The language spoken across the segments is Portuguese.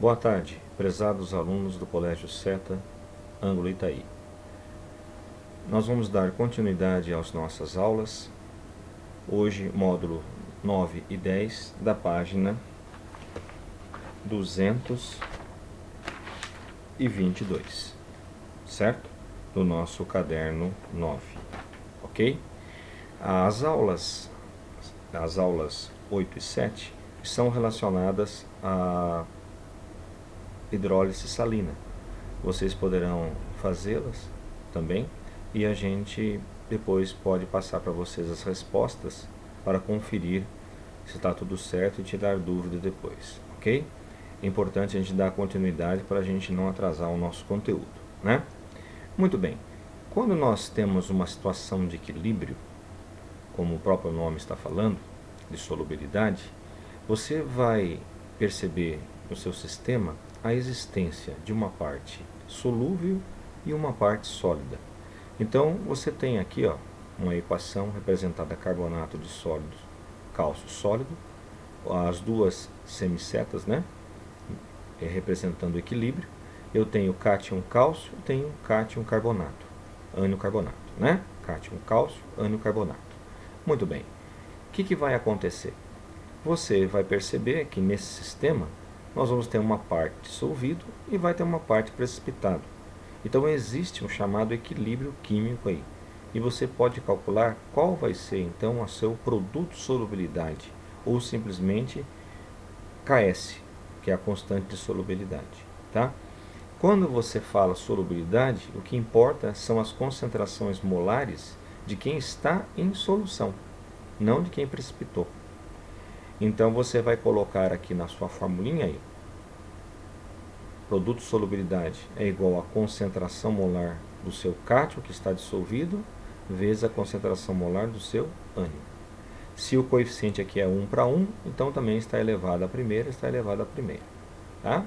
Boa tarde, prezados alunos do Colégio Seta, Ângulo Itaí. Nós vamos dar continuidade às nossas aulas, hoje módulo 9 e 10 da página 222, certo? Do nosso caderno 9, ok? As aulas 8 e 7 são relacionadas a hidrólise salina. Vocês poderão fazê-las também e a gente depois pode passar para vocês as respostas para conferir se está tudo certo e tirar dúvida depois, ok? É importante a gente dar continuidade para a gente não atrasar o nosso conteúdo, né? Muito bem, quando nós temos uma situação de equilíbrio, como o próprio nome está falando, de solubilidade, você vai perceber no seu sistema a existência de uma parte solúvel e uma parte sólida. Então você tem aqui uma equação representada carbonato de sólido, cálcio sólido, as duas semisetas, né, representando o equilíbrio. Eu tenho cátion cálcio, tenho cátion carbonato, ânion carbonato, né? Cátion cálcio, ânion carbonato. Muito bem. O que vai acontecer? Você vai perceber que nesse sistema nós vamos ter uma parte dissolvido e vai ter uma parte precipitado. Então existe um chamado equilíbrio químico aí. E você pode calcular qual vai ser então o seu produto de solubilidade, ou simplesmente KS, que é a constante de solubilidade, tá? Quando você fala solubilidade, o que importa são as concentrações molares de quem está em solução, não de quem precipitou. Então você vai colocar aqui na sua formulinha aí, produto de solubilidade é igual à concentração molar do seu cátion que está dissolvido, vezes a concentração molar do seu ânion. Se o coeficiente aqui é 1 para 1, então também está elevado a primeira, tá?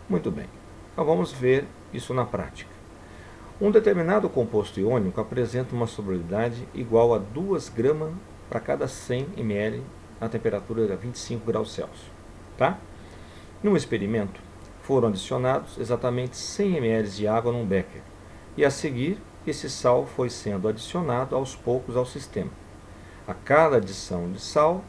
Muito bem. Então vamos ver isso na prática. Um determinado composto iônico apresenta uma solubilidade igual a 2 gramas para cada 100 ml a temperatura de 25 graus Celsius, tá? No experimento, foram adicionados exatamente 100 ml de água num becker, e a seguir, esse sal foi sendo adicionado aos poucos ao sistema. A cada adição de sal,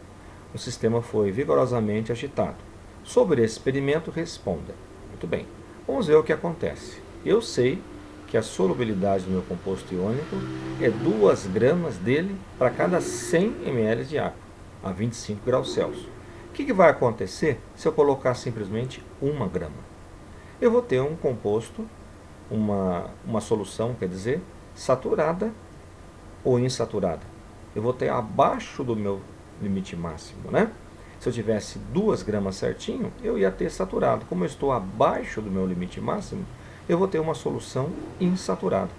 o sistema foi vigorosamente agitado. Sobre esse experimento, responda. Muito bem, vamos ver o que acontece. Eu sei que a solubilidade do meu composto iônico é 2 gramas dele para cada 100 ml de água, a 25 graus Celsius. O que vai acontecer se eu colocar simplesmente 1 grama? Eu vou ter um composto, uma solução, quer dizer, saturada ou insaturada. Eu vou ter abaixo do meu limite máximo, né? Se eu tivesse 2 gramas certinho, eu ia ter saturado. Como eu estou abaixo do meu limite máximo, eu vou ter uma solução insaturada,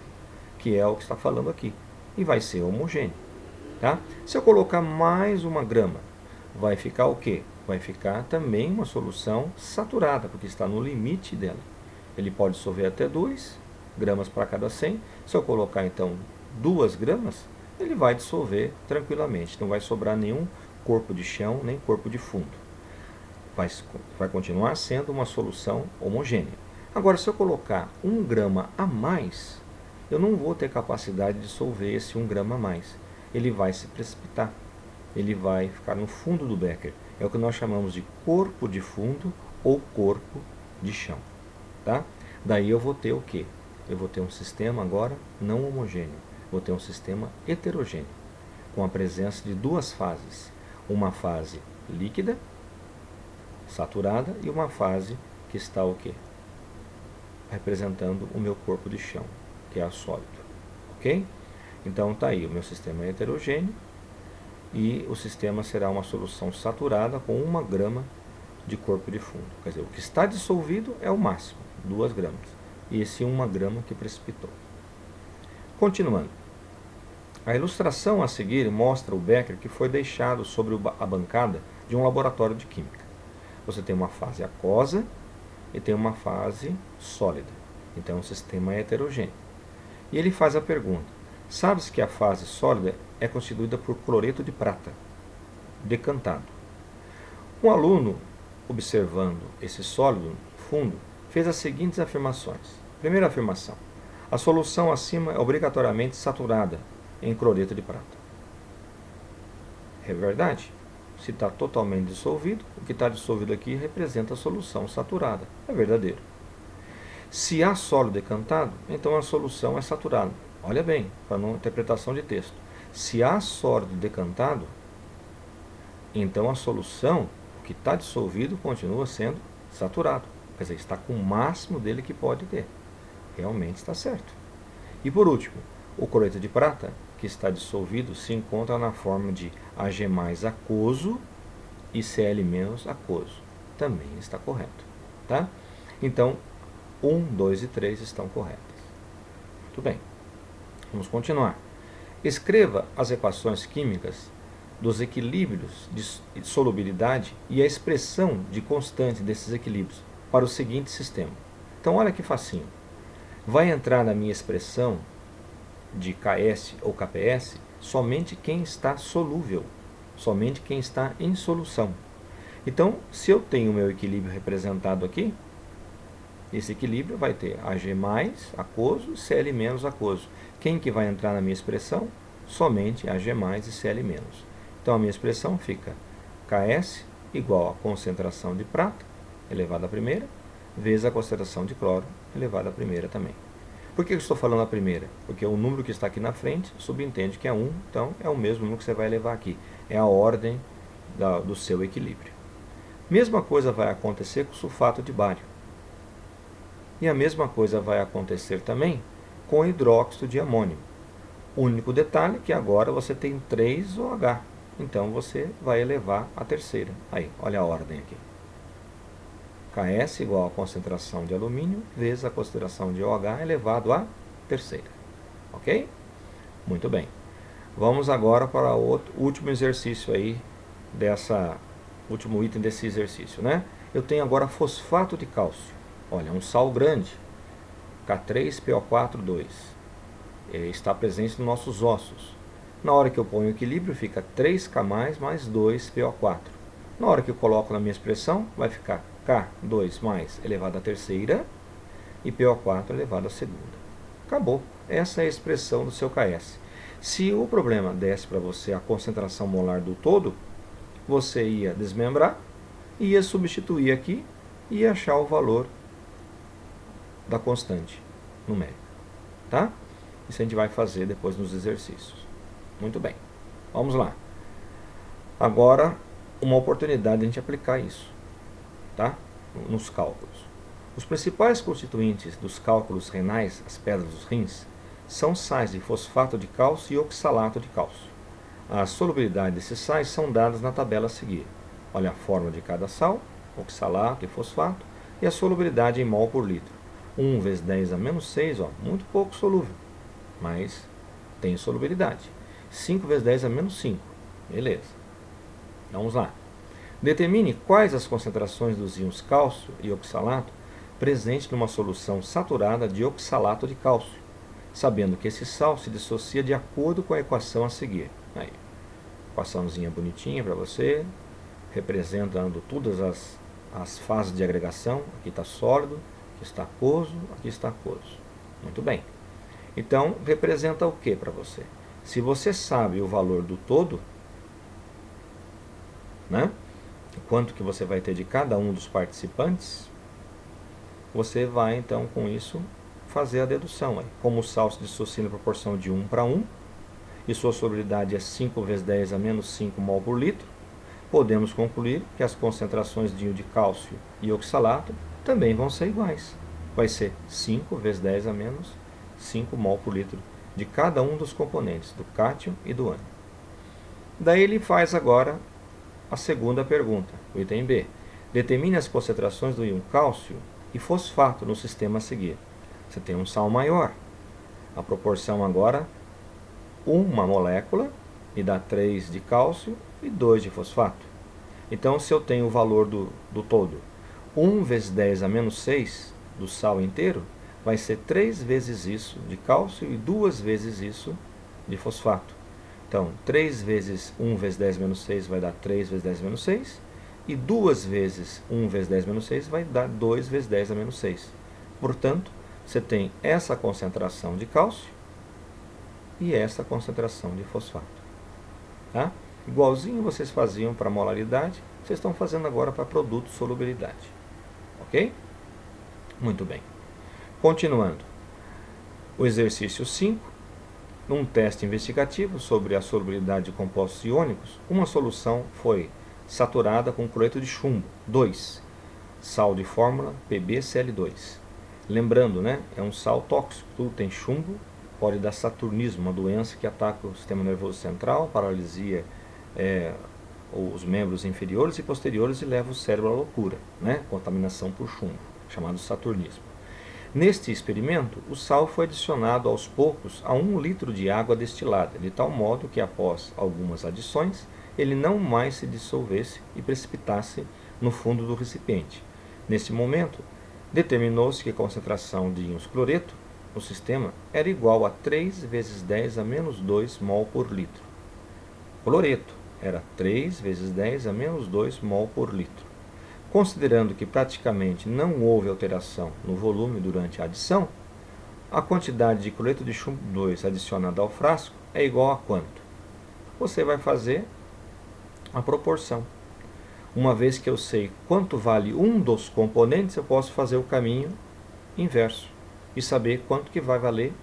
que é o que está falando aqui, e vai ser homogêneo, tá? Se eu colocar mais 1 grama, vai ficar o quê? Vai ficar também uma solução saturada, porque está no limite dela. Ele pode dissolver até 2 gramas para cada 100. Se eu colocar então 2 gramas, ele vai dissolver tranquilamente. Não vai sobrar nenhum corpo de chão, nem corpo de fundo. Vai continuar sendo uma solução homogênea. Agora, se eu colocar 1 grama a mais, eu não vou ter capacidade de dissolver esse 1 grama a mais. Ele vai se precipitar. Ele vai ficar no fundo do becker. É o que nós chamamos de corpo de fundo ou corpo de chão, tá? Daí eu vou ter o quê? Eu vou ter um sistema agora não homogêneo. Vou ter um sistema heterogêneo, com a presença de 2 fases. Uma fase líquida, saturada, e uma fase que está o quê? Representando o meu corpo de chão, que é a sólido, ok? Então tá aí, o meu sistema é heterogêneo, e o sistema será uma solução saturada com 1 grama de corpo de fundo. Quer dizer, o que está dissolvido é o máximo, 2 gramas. E esse 1 grama que precipitou. Continuando. A ilustração a seguir mostra o becker que foi deixado sobre a bancada de um laboratório de química. Você tem uma fase aquosa e tem uma fase sólida. Então o sistema é heterogêneo. E ele faz a pergunta: sabes que a fase sólida é constituída por cloreto de prata, decantado. Um aluno, observando esse sólido fundo, fez as seguintes afirmações. Primeira afirmação: a solução acima é obrigatoriamente saturada em cloreto de prata. É verdade. Se está totalmente dissolvido, o que está dissolvido aqui representa a solução saturada. É verdadeiro. Se há sólido decantado, então a solução é saturada. Olha bem, para a interpretação de texto. Se há sólido decantado, então a solução, o que está dissolvido, continua sendo saturado. Quer dizer, está com o máximo dele que pode ter. Realmente está certo. E por último, o cloreto de prata, que está dissolvido, se encontra na forma de Ag+ aquoso e Cl- aquoso. Também está correto. Tá? Então, 1, 2 e 3 estão corretas. Muito bem. Vamos continuar. Escreva as equações químicas dos equilíbrios de solubilidade e a expressão de constante desses equilíbrios para o seguinte sistema. Então, olha que facinho. Vai entrar na minha expressão de Ks ou Kps somente quem está solúvel, somente quem está em solução. Então, se eu tenho o meu equilíbrio representado aqui, esse equilíbrio vai ter Ag+ aquoso e Cl- aquoso. Quem que vai entrar na minha expressão? Somente Ag+ e Cl-. Então, a minha expressão fica Ks igual a concentração de prata, elevado à primeira, vezes a concentração de cloro, elevado à primeira também. Por que eu estou falando a primeira? Porque o número que está aqui na frente subentende que é 1, então é o mesmo número que você vai levar aqui. É a ordem do seu equilíbrio. Mesma coisa vai acontecer com o sulfato de bário. E a mesma coisa vai acontecer também com o hidróxido de amônio. O único detalhe é que agora você tem 3 OH. Então você vai elevar a terceira. Aí, olha a ordem aqui. Ks igual a concentração de alumínio vezes a concentração de OH elevado à terceira. Ok? Muito bem. Vamos agora para o último exercício aí, último item desse exercício, né? Eu tenho agora fosfato de cálcio. Olha, um sal grande, K3PO4, 2. Está presente nos nossos ossos. Na hora que eu ponho o equilíbrio, fica 3K mais 2PO4. Na hora que eu coloco na minha expressão, vai ficar K2 elevado à terceira e PO4 elevado à segunda. Acabou. Essa é a expressão do seu Ks. Se o problema desse para você a concentração molar do todo, você ia desmembrar, ia substituir aqui e ia achar o valor da constante numérica. Tá? Isso a gente vai fazer depois nos exercícios. Muito bem. Vamos lá. Agora, uma oportunidade de a gente aplicar isso, tá? Nos cálculos. Os principais constituintes dos cálculos renais, as pedras dos rins, são sais de fosfato de cálcio e oxalato de cálcio. A solubilidade desses sais são dadas na tabela a seguir. Olha a fórmula de cada sal, oxalato e fosfato, e a solubilidade em mol por litro. 1 vezes 10 a menos 6, ó, muito pouco solúvel, mas tem solubilidade. 5 vezes 10 a menos 5, beleza. Vamos lá. Determine quais as concentrações dos íons cálcio e oxalato presentes numa solução saturada de oxalato de cálcio, sabendo que esse sal se dissocia de acordo com a equação a seguir. Aí, equaçãozinha bonitinha para você, representando todas as fases de agregação. Aqui está sólido, aqui está aquoso, aqui está aquoso. Muito bem. Então, representa o que para você? Se você sabe o valor do todo, né? Quanto que você vai ter de cada um dos participantes, você vai então com isso fazer a dedução. Aí. Como o sal se dissocia na proporção de 1 para 1, e sua solubilidade é 5 vezes 10 a menos 5 mol por litro, podemos concluir que as concentrações de íon de cálcio e oxalato também vão ser iguais. Vai ser 5 vezes 10 a menos 5 mol por litro de cada um dos componentes, do cátion e do ânion. Daí ele faz agora a segunda pergunta, o item B. Determine as concentrações do íon cálcio e fosfato no sistema a seguir. Você tem um sal maior. A proporção agora, uma molécula, me dá 3 de cálcio e 2 de fosfato. Então, se eu tenho o valor do todo, 1 vezes 10 a menos 6 do sal inteiro, vai ser 3 vezes isso de cálcio e 2 vezes isso de fosfato. Então, 3 vezes 1 vezes 10 menos 6 vai dar 3 vezes 10 menos 6. E 2 vezes 1 vezes 10 menos 6 vai dar 2 vezes 10 a menos 6. Portanto, você tem essa concentração de cálcio e essa concentração de fosfato. Tá? Igualzinho vocês faziam para molaridade, vocês estão fazendo agora para produto solubilidade. Ok? Muito bem. Continuando. O exercício 5. Num teste investigativo sobre a solubilidade de compostos iônicos, uma solução foi saturada com cloreto de chumbo, 2, sal de fórmula PbCl2. Lembrando, né, é um sal tóxico, tudo tem chumbo, pode dar saturnismo, uma doença que ataca o sistema nervoso central, paralisia os membros inferiores e posteriores e leva o cérebro à loucura, né, contaminação por chumbo, chamado saturnismo. Neste experimento, o sal foi adicionado aos poucos a 1 litro de água destilada, de tal modo que após algumas adições, ele não mais se dissolvesse e precipitasse no fundo do recipiente. Nesse momento, determinou-se que a concentração de íons cloreto no sistema era igual a 3 vezes 10 a menos 2 mol por litro. Cloreto era 3 vezes 10 a menos 2 mol por litro. Considerando que praticamente não houve alteração no volume durante a adição, a quantidade de cloreto de chumbo 2 adicionada ao frasco é igual a quanto? Você vai fazer a proporção. Uma vez que eu sei quanto vale um dos componentes, eu posso fazer o caminho inverso e saber quanto que vai valer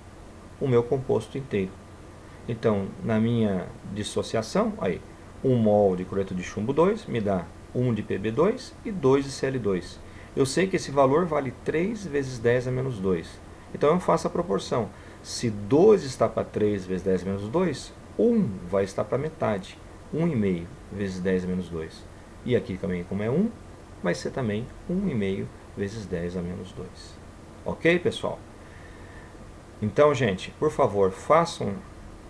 o meu composto inteiro. Então, na minha dissociação, aí, 1 mol de cloreto de chumbo 2 me dá 1 de Pb2 e 2 de Cl2. Eu sei que esse valor vale 3 vezes 10 a menos 2. Então eu faço a proporção. Se 2 está para 3 vezes 10 a menos 2, 1 vai estar para metade. 1,5 vezes 10 a menos 2. E aqui também, como é 1, vai ser também 1,5 vezes 10 a menos 2. Ok, pessoal? Então, gente, por favor, façam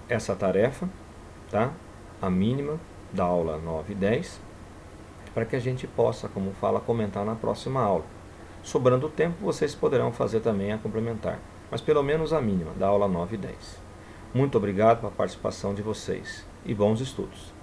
essa tarefa, tá? A mínima da aula 9 e 10. Para que a gente possa, como fala, comentar na próxima aula. Sobrando tempo, vocês poderão fazer também a complementar, mas pelo menos a mínima, da aula 9 e 10. Muito obrigado pela participação de vocês e bons estudos.